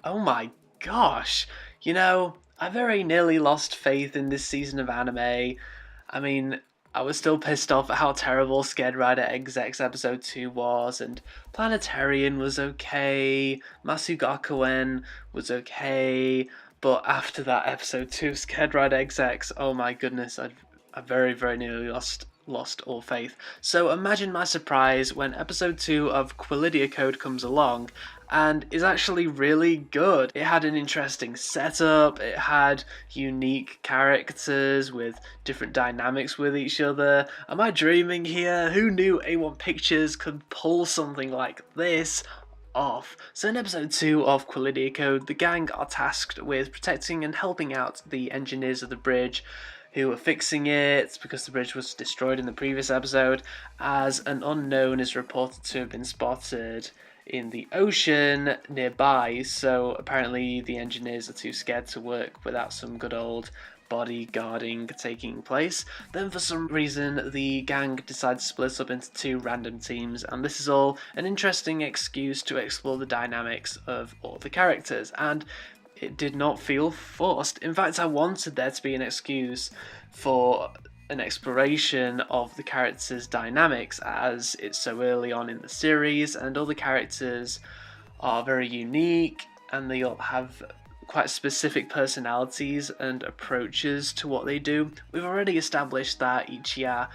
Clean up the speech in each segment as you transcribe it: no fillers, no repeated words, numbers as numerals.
Oh my gosh! I very nearly lost faith in this season of anime. I mean, I was still pissed off at how terrible Scared Rider Execs episode 2 was, and Planetarian was okay, Masugakuen was okay, but after that episode 2, Scared Rider Execs, oh my goodness, I very, very nearly lost all faith. So imagine my surprise when episode 2 of Qualidea Code comes along and is actually really good. It had an interesting setup, it had unique characters with different dynamics with each other. Am I dreaming here? Who knew A1 Pictures could pull something like this off? So in episode 2 of Qualidea Code, the gang are tasked with protecting and helping out the engineers of the bridge who were fixing it because the bridge was destroyed in the previous episode, as an unknown is reported to have been spotted in the ocean nearby. So apparently the engineers are too scared to work without some good old bodyguarding taking place. Then for some reason the gang decides to split up into two random teams, and this is all an interesting excuse to explore the dynamics of all the characters, and it did not feel forced. In fact, I wanted there to be an excuse for an exploration of the characters' dynamics, as it's so early on in the series and all the characters are very unique and they all have quite specific personalities and approaches to what they do. We've already established that Ichiya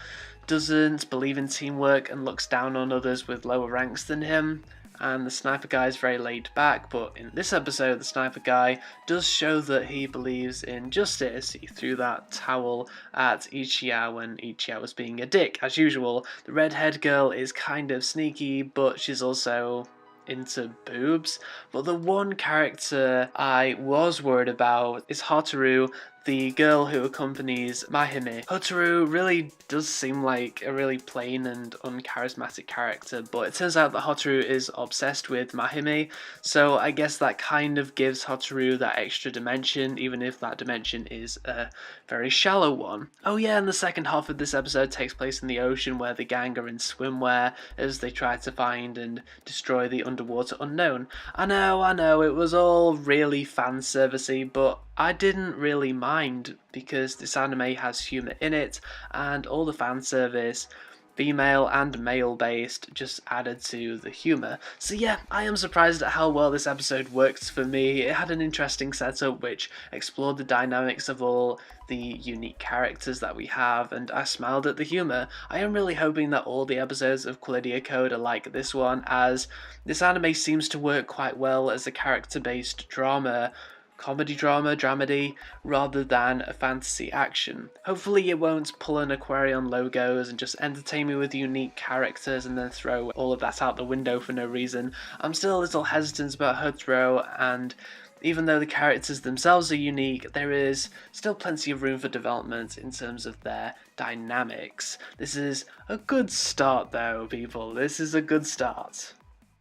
doesn't believe in teamwork and looks down on others with lower ranks than him, and the sniper guy is very laid back, but in this episode the sniper guy does show that he believes in justice. He threw that towel at Ichiya when Ichiya was being a dick, as usual. The redhead girl is kind of sneaky, but she's also into boobs. But the one character I was worried about is Hotaru, the girl who accompanies Mahime. Hotaru really does seem like a really plain and uncharismatic character, but it turns out that Hotaru is obsessed with Mahime, so I guess that kind of gives Hotaru that extra dimension, even if that dimension is a very shallow one. Oh yeah, and the second half of this episode takes place in the ocean, where the gang are in swimwear as they try to find and destroy the underwater unknown. I know, it was all really fan servicey, but I didn't really mind because this anime has humour in it, and all the fan service, female and male based, just added to the humour. So yeah, I am surprised at how well this episode worked for me. It had an interesting setup which explored the dynamics of all the unique characters that we have, and I smiled at the humour. I am really hoping that all the episodes of Qualidea Code are like this one, as this anime seems to work quite well as a character-based drama, comedy drama, dramedy, rather than a fantasy action. Hopefully it won't pull an Aquarion logos and just entertain me with unique characters and then throw all of that out the window for no reason. I'm still a little hesitant about Hotaru, and even though the characters themselves are unique, there is still plenty of room for development in terms of their dynamics. This is a good start though, people. This is a good start.